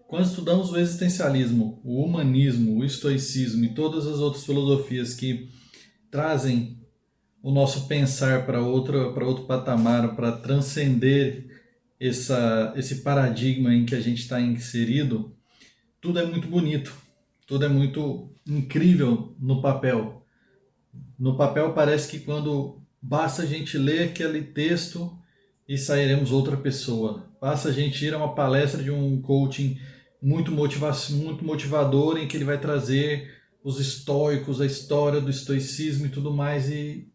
Quando estudamos o existencialismo, o humanismo, o estoicismo e todas as outras filosofias que trazem o nosso pensar para outro patamar, para transcender esse paradigma em que a gente está inserido, tudo é muito bonito, tudo é muito incrível no papel. No papel parece que quando basta a gente ler aquele texto e sairemos outra pessoa. Basta a gente ir a uma palestra de um coaching muito motivador em que ele vai trazer os estoicos, a história do estoicismo e tudo mais e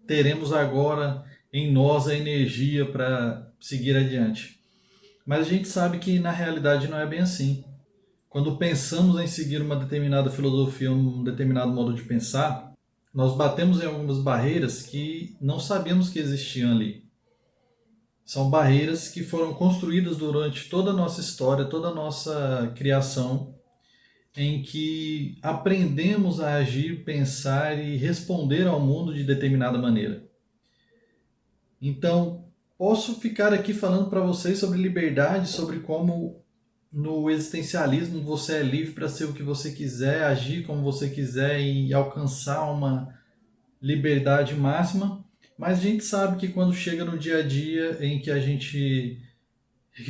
teremos agora em nós a energia para seguir adiante. Mas a gente sabe que na realidade não é bem assim. Quando pensamos em seguir uma determinada filosofia, um determinado modo de pensar, nós batemos em algumas barreiras que não sabíamos que existiam ali. São barreiras que foram construídas durante toda a nossa história, toda a nossa criação, em que aprendemos a agir, pensar e responder ao mundo de determinada maneira. Então, posso ficar aqui falando para vocês sobre liberdade, sobre como no existencialismo você é livre para ser o que você quiser, agir como você quiser e alcançar uma liberdade máxima, mas a gente sabe que quando chega no dia a dia em que a gente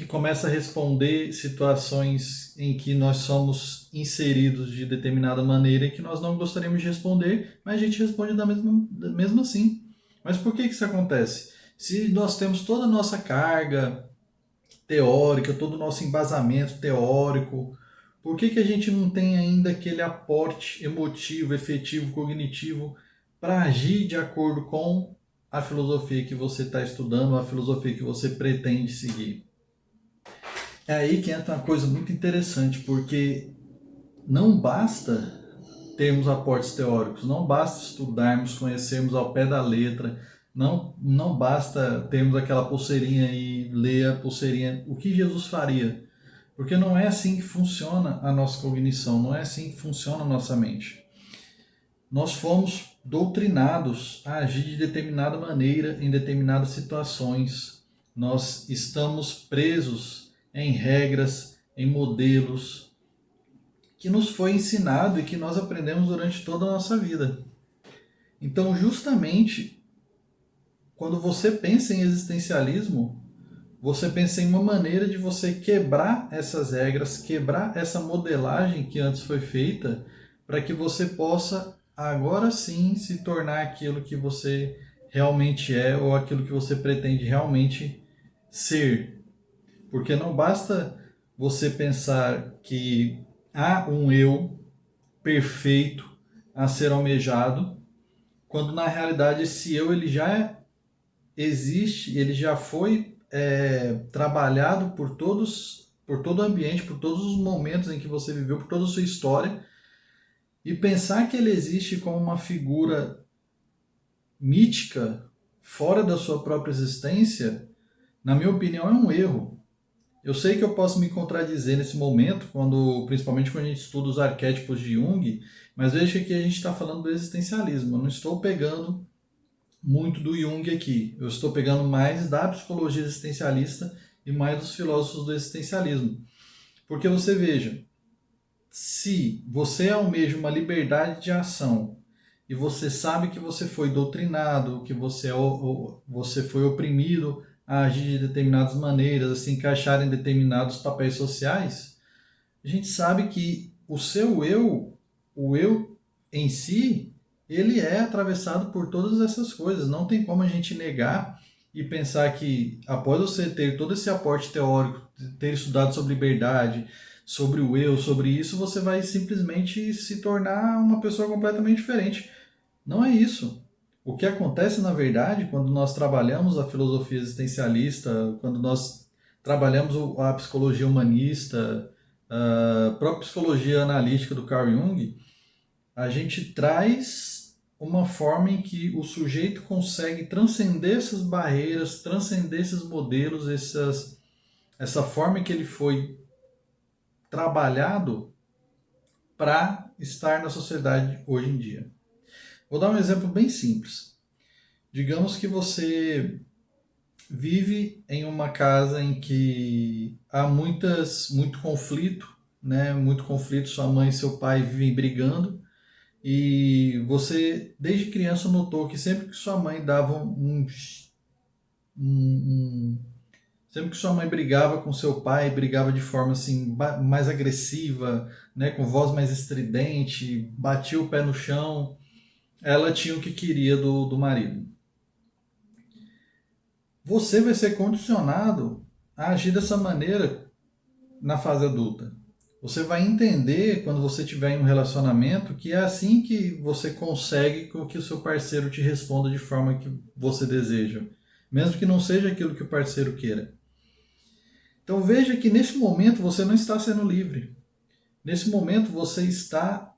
começa a responder situações em que nós somos inseridos de determinada maneira e que nós não gostaríamos de responder, mas a gente responde mesmo assim. Mas por que isso acontece? Se nós temos toda a nossa carga teórica, todo o nosso embasamento teórico, por que a gente não tem ainda aquele aporte emotivo, efetivo, cognitivo para agir de acordo com a filosofia que você está estudando, a filosofia que você pretende seguir? É aí que entra uma coisa muito interessante, porque não basta termos aportes teóricos, não basta estudarmos, conhecermos ao pé da letra, não basta termos aquela pulseirinha e ler a pulseirinha, o que Jesus faria. Porque não é assim que funciona a nossa cognição, não é assim que funciona a nossa mente. Nós fomos doutrinados a agir de determinada maneira em determinadas situações. Nós estamos presos em regras, em modelos que nos foi ensinado e que nós aprendemos durante toda a nossa vida. Então, justamente, quando você pensa em existencialismo, você pensa em uma maneira de você quebrar essas regras, quebrar essa modelagem que antes foi feita, para que você possa agora sim se tornar aquilo que você realmente é ou aquilo que você pretende realmente ser. Porque não basta você pensar que há um eu perfeito a ser almejado, quando na realidade esse eu ele já existe, ele já foi trabalhado por todo o ambiente, por todos os momentos em que você viveu, por toda a sua história, e pensar que ele existe como uma figura mítica fora da sua própria existência, na minha opinião, é um erro. Eu sei que eu posso me contradizer nesse momento, principalmente quando a gente estuda os arquétipos de Jung, mas veja que a gente está falando do existencialismo. Eu não estou pegando muito do Jung aqui. Eu estou pegando mais da psicologia existencialista e mais dos filósofos do existencialismo. Porque você veja, se você almeja uma liberdade de ação e você sabe que você foi doutrinado, que você foi oprimido a agir de determinadas maneiras, a se encaixar em determinados papéis sociais, a gente sabe que o seu eu, o eu em si, ele é atravessado por todas essas coisas. Não tem como a gente negar e pensar que após você ter todo esse aporte teórico, ter estudado sobre liberdade, sobre o eu, sobre isso, você vai simplesmente se tornar uma pessoa completamente diferente. Não é isso. O que acontece, na verdade, quando nós trabalhamos a filosofia existencialista, quando nós trabalhamos a psicologia humanista, a própria psicologia analítica do Carl Jung, a gente traz uma forma em que o sujeito consegue transcender essas barreiras, transcender esses modelos, essa forma em que ele foi trabalhado para estar na sociedade hoje em dia. Vou dar um exemplo bem simples. Digamos que você vive em uma casa em que há muito conflito, né? Muito conflito, sua mãe e seu pai vivem brigando, e você, desde criança, notou que sempre que sua mãe dava um- sempre que sua mãe brigava com seu pai, brigava de forma assim mais agressiva, né, com voz mais estridente, batia o pé no chão, ela tinha o que queria do marido. Você vai ser condicionado a agir dessa maneira na fase adulta. Você vai entender quando você tiver em um relacionamento que é assim que você consegue que o seu parceiro te responda de forma que você deseja, mesmo que não seja aquilo que o parceiro queira. Então veja que nesse momento você não está sendo livre. Nesse momento você está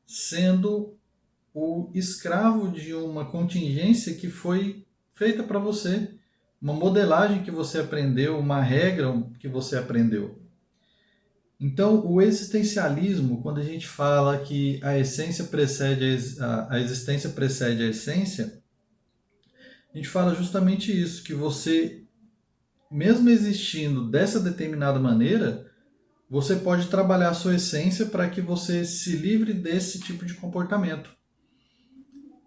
sendo o escravo de uma contingência que foi feita para você, uma modelagem que você aprendeu, uma regra que você aprendeu. Então, o existencialismo, quando a gente fala que a essência precede a existência precede a essência, a gente fala justamente isso, que você, mesmo existindo dessa determinada maneira, você pode trabalhar a sua essência para que você se livre desse tipo de comportamento.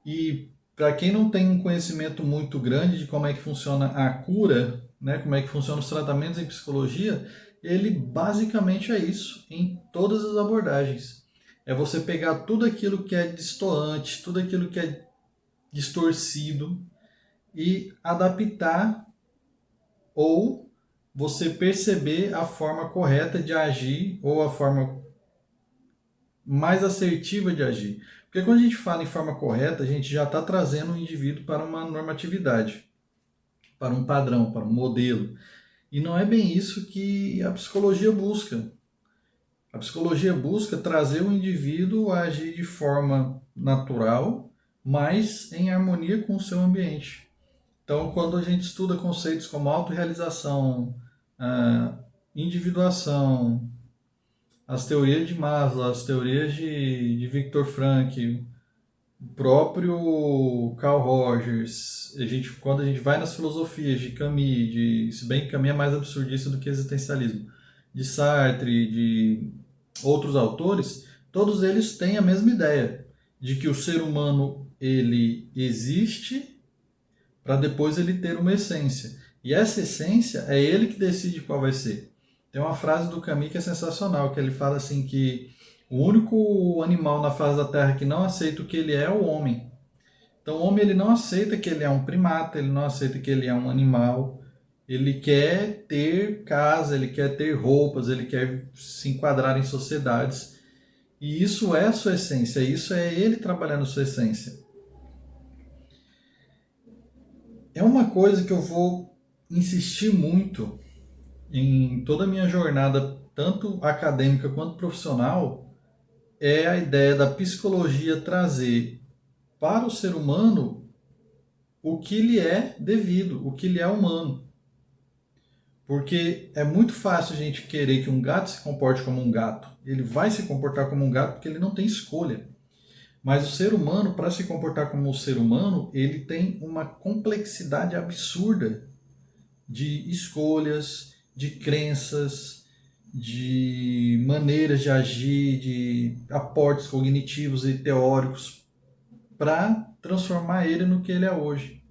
E para quem não tem um conhecimento muito grande de como é que funciona a cura, né, como é que funcionam os tratamentos em psicologia, ele basicamente é isso em todas as abordagens. É você pegar tudo aquilo que é destoante, tudo aquilo que é distorcido e adaptar, ou você perceber a forma correta de agir ou a forma mais assertiva de agir. Porque quando a gente fala em forma correta, a gente já está trazendo o indivíduo para uma normatividade, para um padrão, para um modelo. E não é bem isso que a psicologia busca. A psicologia busca trazer o indivíduo a agir de forma natural, mas em harmonia com o seu ambiente. Então, quando a gente estuda conceitos como autorrealização, individuação, as teorias de Maslow, as teorias de Viktor Frankl, o próprio Carl Rogers, quando a gente vai nas filosofias de Camus, se bem que Camus é mais absurdista do que existencialismo, de Sartre, de outros autores, todos eles têm a mesma ideia de que o ser humano ele existe para depois ele ter uma essência. E essa essência é ele que decide qual vai ser. Tem uma frase do Camus que é sensacional, que ele fala assim que o único animal na face da Terra que não aceita o que ele é o homem. Então o homem ele não aceita que ele é um primata, ele não aceita que ele é um animal. Ele quer ter casa, ele quer ter roupas, ele quer se enquadrar em sociedades. E isso é a sua essência, isso é ele trabalhando a sua essência. É uma coisa que eu vou insistir muito em toda a minha jornada, tanto acadêmica quanto profissional, é a ideia da psicologia trazer para o ser humano o que lhe é devido, o que lhe é humano. Porque é muito fácil a gente querer que um gato se comporte como um gato. Ele vai se comportar como um gato porque ele não tem escolha. Mas o ser humano, para se comportar como um ser humano, ele tem uma complexidade absurda de escolhas, de crenças, de maneiras de agir, de aportes cognitivos e teóricos para transformar ele no que ele é hoje.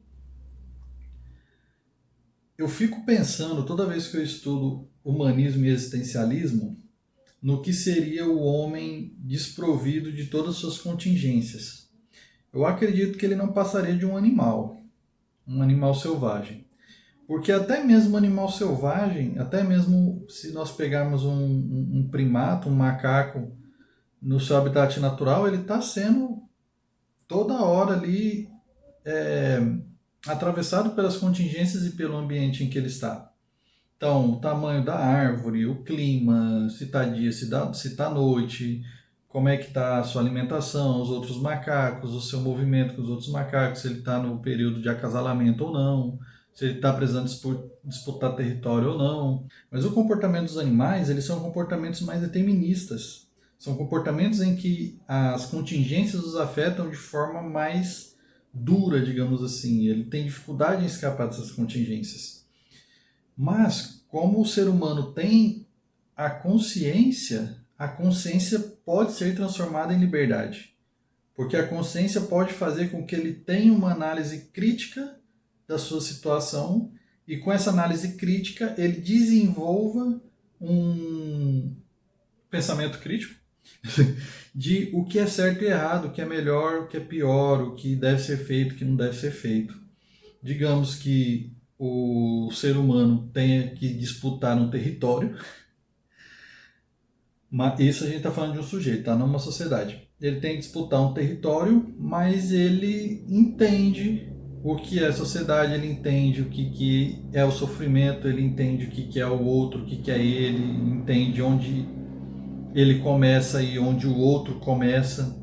Eu fico pensando, toda vez que eu estudo humanismo e existencialismo, no que seria o homem desprovido de todas as suas contingências. Eu acredito que ele não passaria de um animal selvagem. Porque até mesmo animal selvagem, até mesmo se nós pegarmos um primata, um macaco, no seu habitat natural, ele está sendo toda hora ali atravessado pelas contingências e pelo ambiente em que ele está. Então, o tamanho da árvore, o clima, se está dia, se está noite, como é que está a sua alimentação, os outros macacos, o seu movimento com os outros macacos, se ele está no período de acasalamento ou não, se ele está precisando disputar território ou não. Mas o comportamento dos animais, eles são comportamentos mais deterministas. São comportamentos em que as contingências os afetam de forma mais dura, digamos assim. Ele tem dificuldade em escapar dessas contingências. Mas, como o ser humano tem a consciência pode ser transformada em liberdade. Porque a consciência pode fazer com que ele tenha uma análise crítica da sua situação e com essa análise crítica ele desenvolva um pensamento crítico de o que é certo e errado, o que é melhor, o que é pior, o que deve ser feito, o que não deve ser feito. Digamos que o ser humano tenha que disputar um território, mas isso a gente está falando de um sujeito, tá? Não uma sociedade. Ele tem que disputar um território, mas ele entende o que é sociedade, ele entende o que é o sofrimento, ele entende o que é o outro, o que é ele, entende onde ele começa e onde o outro começa,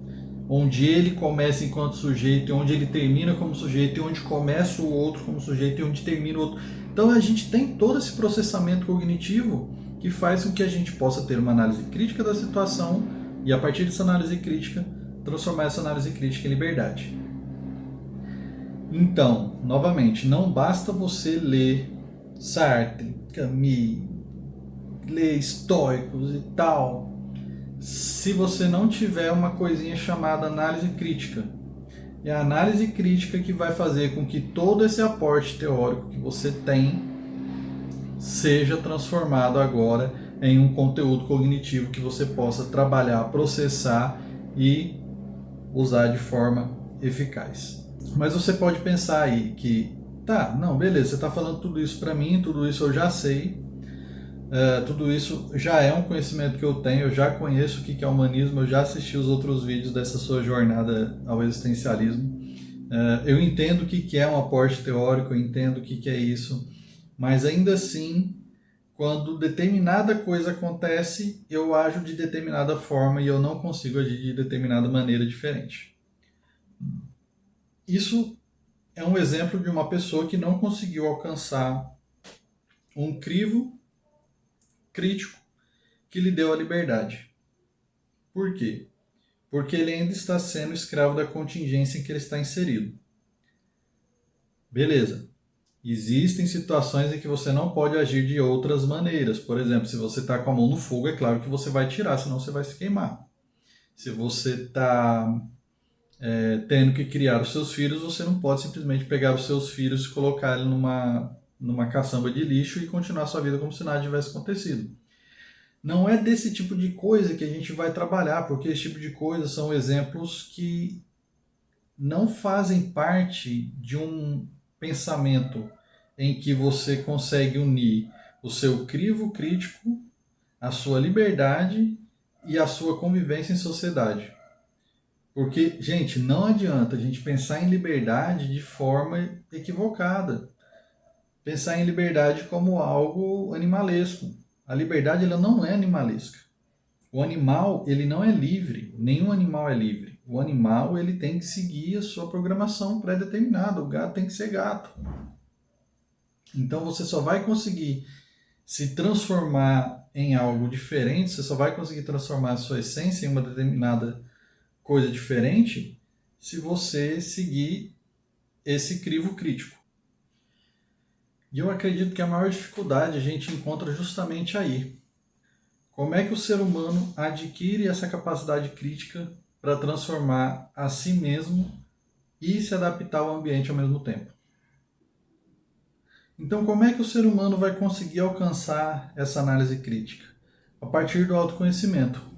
onde ele começa enquanto sujeito e onde ele termina como sujeito, e onde começa o outro como sujeito e onde termina o outro. Então a gente tem todo esse processamento cognitivo que faz com que a gente possa ter uma análise crítica da situação e, a partir dessa análise crítica, transformar essa análise crítica em liberdade. Então, novamente, não basta você ler Sartre, Camus, ler estoicos e tal, se você não tiver uma coisinha chamada análise crítica. É a análise crítica que vai fazer com que todo esse aporte teórico que você tem seja transformado agora em um conteúdo cognitivo que você possa trabalhar, processar e usar de forma eficaz. Mas você pode pensar aí que, tá, não, beleza, você está falando tudo isso para mim, tudo isso eu já sei, tudo isso já é um conhecimento que eu tenho, eu já conheço o que é humanismo, eu já assisti os outros vídeos dessa sua jornada ao existencialismo. Eu entendo o que é um aporte teórico, eu entendo o que é isso, mas ainda assim, quando determinada coisa acontece, eu ajo de determinada forma e eu não consigo agir de determinada maneira diferente. Isso é um exemplo de uma pessoa que não conseguiu alcançar um crivo crítico que lhe deu a liberdade. Por quê? Porque ele ainda está sendo escravo da contingência em que ele está inserido. Beleza. Existem situações em que você não pode agir de outras maneiras. Por exemplo, se você está com a mão no fogo, é claro que você vai tirar, senão você vai se queimar. Se você está tendo que criar os seus filhos, você não pode simplesmente pegar os seus filhos e colocar eles numa caçamba de lixo e continuar a sua vida como se nada tivesse acontecido. Não é desse tipo de coisa que a gente vai trabalhar, porque esse tipo de coisa são exemplos que não fazem parte de um pensamento em que você consegue unir o seu crivo crítico, a sua liberdade e a sua convivência em sociedade. Porque, gente, não adianta a gente pensar em liberdade de forma equivocada. Pensar em liberdade como algo animalesco. A liberdade ela não é animalesca. O animal ele não é livre, nenhum animal é livre. O animal ele tem que seguir a sua programação pré-determinada. O gato tem que ser gato. Então você só vai conseguir se transformar em algo diferente, você só vai conseguir transformar a sua essência em uma determinada coisa diferente se você seguir esse crivo crítico. E eu acredito que a maior dificuldade a gente encontra justamente aí. Como é que o ser humano adquire essa capacidade crítica para transformar a si mesmo e se adaptar ao ambiente ao mesmo tempo? Então, como é que o ser humano vai conseguir alcançar essa análise crítica? A partir do autoconhecimento.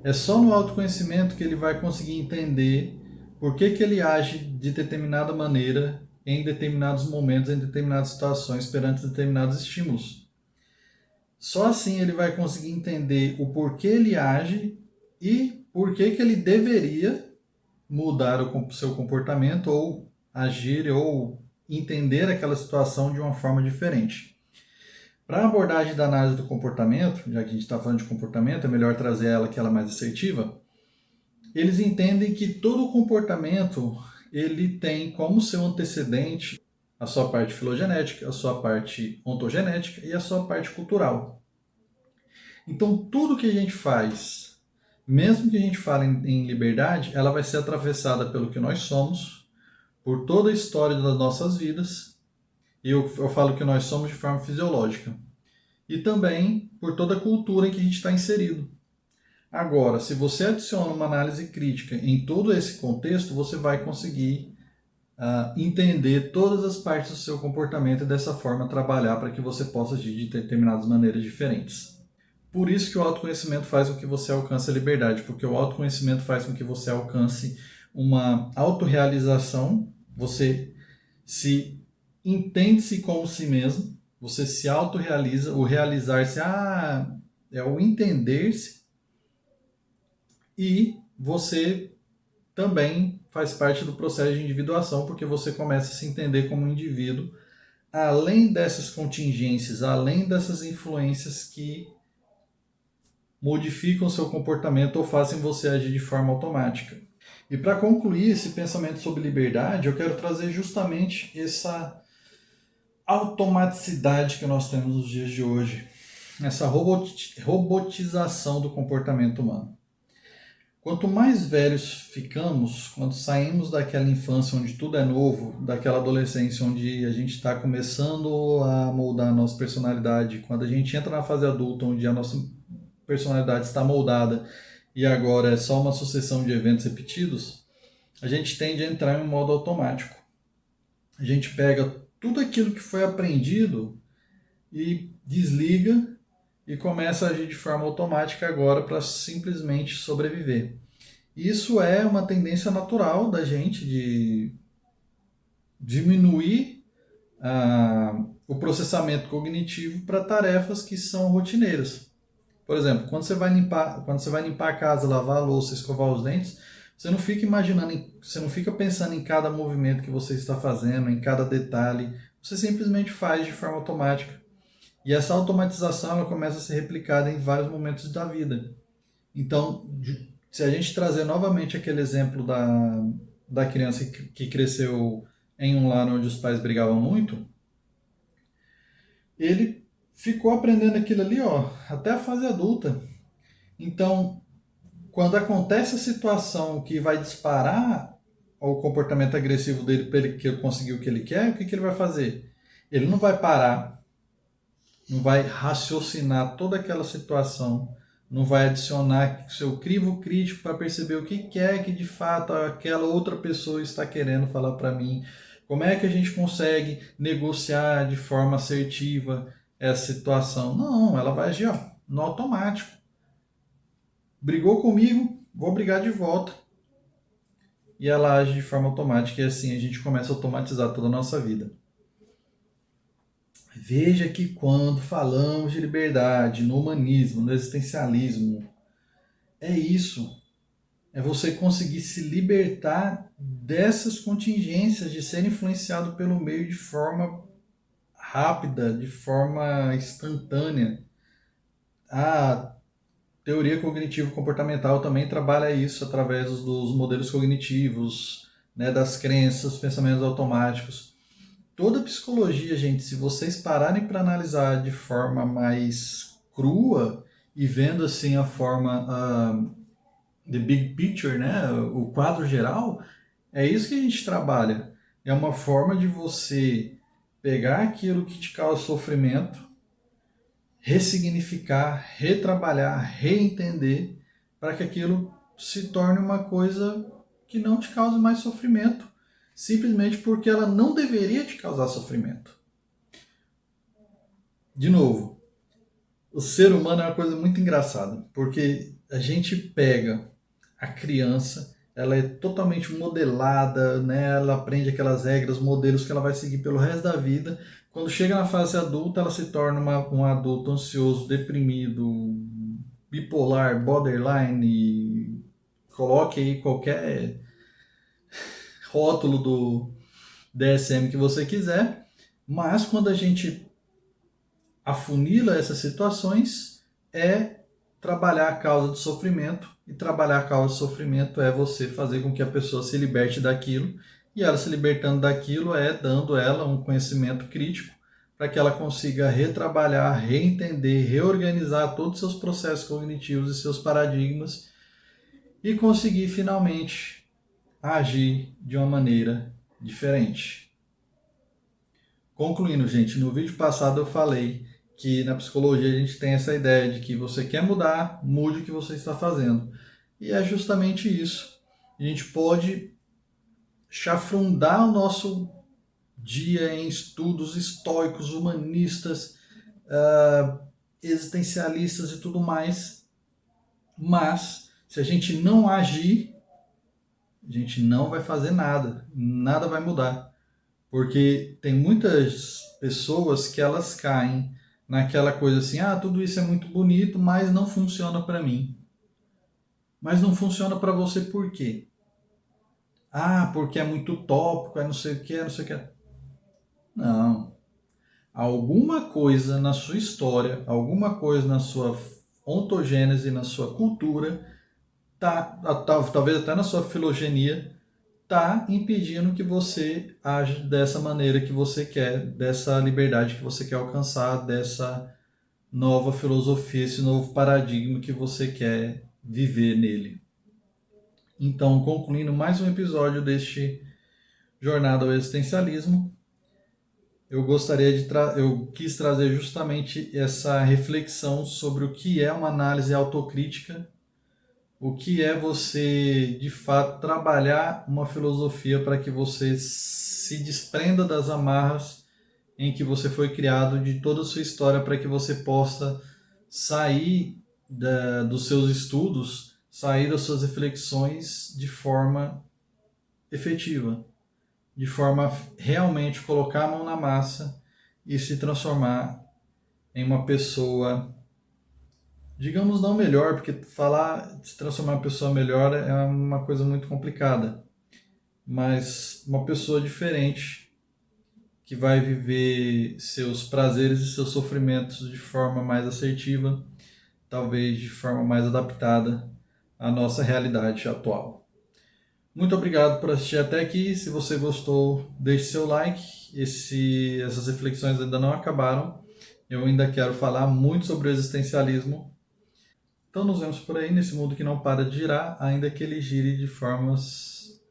É só no autoconhecimento que ele vai conseguir entender por que ele age de determinada maneira em determinados momentos, em determinadas situações, perante determinados estímulos. Só assim ele vai conseguir entender o porquê ele age e por que ele deveria mudar o seu comportamento ou agir ou entender aquela situação de uma forma diferente. Para a abordagem da análise do comportamento, já que a gente está falando de comportamento, é melhor trazer ela que ela é mais assertiva, eles entendem que todo comportamento ele tem como seu antecedente a sua parte filogenética, a sua parte ontogenética e a sua parte cultural. Então, tudo que a gente faz Mesmo que a gente fale em liberdade, ela vai ser atravessada pelo que nós somos, por toda a história das nossas vidas, e eu falo que nós somos de forma fisiológica, e também por toda a cultura em que a gente está inserido. Agora, se você adiciona uma análise crítica em todo esse contexto, você vai conseguir entender todas as partes do seu comportamento e dessa forma trabalhar para que você possa agir de determinadas maneiras diferentes. Por isso que o autoconhecimento faz com que você alcance a liberdade, porque o autoconhecimento faz com que você alcance uma autorrealização, você se entende-se como si mesmo, você se autorrealiza, o realizar-se é o entender-se, e você também faz parte do processo de individuação, porque você começa a se entender como um indivíduo, além dessas contingências, além dessas influências que modificam seu comportamento ou fazem você agir de forma automática. E para concluir esse pensamento sobre liberdade, eu quero trazer justamente essa automaticidade que nós temos nos dias de hoje, essa robotização do comportamento humano. Quanto mais velhos ficamos, quando saímos daquela infância onde tudo é novo, daquela adolescência onde a gente está começando a moldar a nossa personalidade, quando a gente entra na fase adulta onde a nossa personalidade está moldada e agora é só uma sucessão de eventos repetidos, a gente tende a entrar em um modo automático. A gente pega tudo aquilo que foi aprendido e desliga e começa a agir de forma automática agora para simplesmente sobreviver. Isso é uma tendência natural da gente de diminuir o processamento cognitivo para tarefas que são rotineiras. Por exemplo, quando você vai limpar a casa, lavar a louça, escovar os dentes, você não fica imaginando, você não fica pensando em cada movimento que você está fazendo, em cada detalhe. Você simplesmente faz de forma automática. E essa automatização ela começa a ser replicada em vários momentos da vida. Então, se a gente trazer novamente aquele exemplo da criança que cresceu em um lar onde os pais brigavam muito, ele ficou aprendendo aquilo ali, até a fase adulta. Então, quando acontece a situação que vai disparar o comportamento agressivo dele para ele conseguir o que ele quer, o que ele vai fazer? Ele não vai parar, não vai raciocinar toda aquela situação, não vai adicionar seu crivo crítico para perceber o que é que de fato aquela outra pessoa está querendo falar para mim. Como é que a gente consegue negociar de forma assertiva essa situação? Não, ela vai agir no automático. Brigou comigo, vou brigar de volta. E ela age de forma automática e assim a gente começa a automatizar toda a nossa vida. Veja que quando falamos de liberdade, no humanismo, no existencialismo, é isso. É você conseguir se libertar dessas contingências de ser influenciado pelo meio de forma rápida, de forma instantânea. A teoria cognitivo-comportamental também trabalha isso através dos modelos cognitivos, né, das crenças, pensamentos automáticos. Toda a psicologia, gente, se vocês pararem para analisar de forma mais crua e vendo assim a forma the big picture, né, o quadro geral, é isso que a gente trabalha. É uma forma de você pegar aquilo que te causa sofrimento, ressignificar, retrabalhar, reentender, para que aquilo se torne uma coisa que não te cause mais sofrimento, simplesmente porque ela não deveria te causar sofrimento. De novo, o ser humano é uma coisa muito engraçada, porque a gente pega a criança, ela é totalmente modelada, né? Ela aprende aquelas regras, modelos que ela vai seguir pelo resto da vida. Quando chega na fase adulta, ela se torna um adulto ansioso, deprimido, bipolar, borderline, coloque aí qualquer rótulo do DSM que você quiser, mas quando a gente afunila essas situações, é trabalhar a causa do sofrimento, e trabalhar a causa do sofrimento é você fazer com que a pessoa se liberte daquilo, e ela se libertando daquilo é dando ela um conhecimento crítico para que ela consiga retrabalhar, reentender, reorganizar todos os seus processos cognitivos e seus paradigmas e conseguir finalmente agir de uma maneira diferente. Concluindo, gente, no vídeo passado eu falei que na psicologia a gente tem essa ideia de que você quer mudar, mude o que você está fazendo. E é justamente isso. A gente pode chafrundar o nosso dia em estudos estoicos, humanistas, existencialistas e tudo mais, mas se a gente não agir, a gente não vai fazer nada, nada vai mudar. Porque tem muitas pessoas que elas caem naquela coisa assim, tudo isso é muito bonito, mas não funciona para mim. Mas não funciona para você por quê? Porque é muito utópico, é não sei o que, é não sei o que. Não. Alguma coisa na sua história, alguma coisa na sua ontogênese, na sua cultura, talvez até na sua filogenia, está impedindo que você age dessa maneira que você quer, dessa liberdade que você quer alcançar, dessa nova filosofia, esse novo paradigma que você quer viver nele. Então, concluindo mais um episódio deste Jornada ao Existencialismo, eu quis trazer justamente essa reflexão sobre o que é uma análise autocrítica, o que é você, de fato, trabalhar uma filosofia para que você se desprenda das amarras em que você foi criado, de toda a sua história, para que você possa sair dos seus estudos, sair das suas reflexões de forma efetiva, de forma a realmente colocar a mão na massa e se transformar em uma pessoa, digamos, não melhor, porque falar de se transformar em uma pessoa melhor é uma coisa muito complicada, mas uma pessoa diferente, que vai viver seus prazeres e seus sofrimentos de forma mais assertiva, talvez de forma mais adaptada à nossa realidade atual. Muito obrigado por assistir até aqui. Se você gostou, deixe seu like. Essas reflexões ainda não acabaram. Eu ainda quero falar muito sobre o existencialismo. Então nos vemos por aí nesse mundo que não para de girar, ainda que ele gire de formas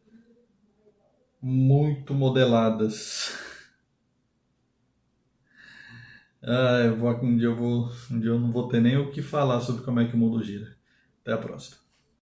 muito modeladas. Um dia eu não vou ter nem o que falar sobre como é que o mundo gira. Até a próxima.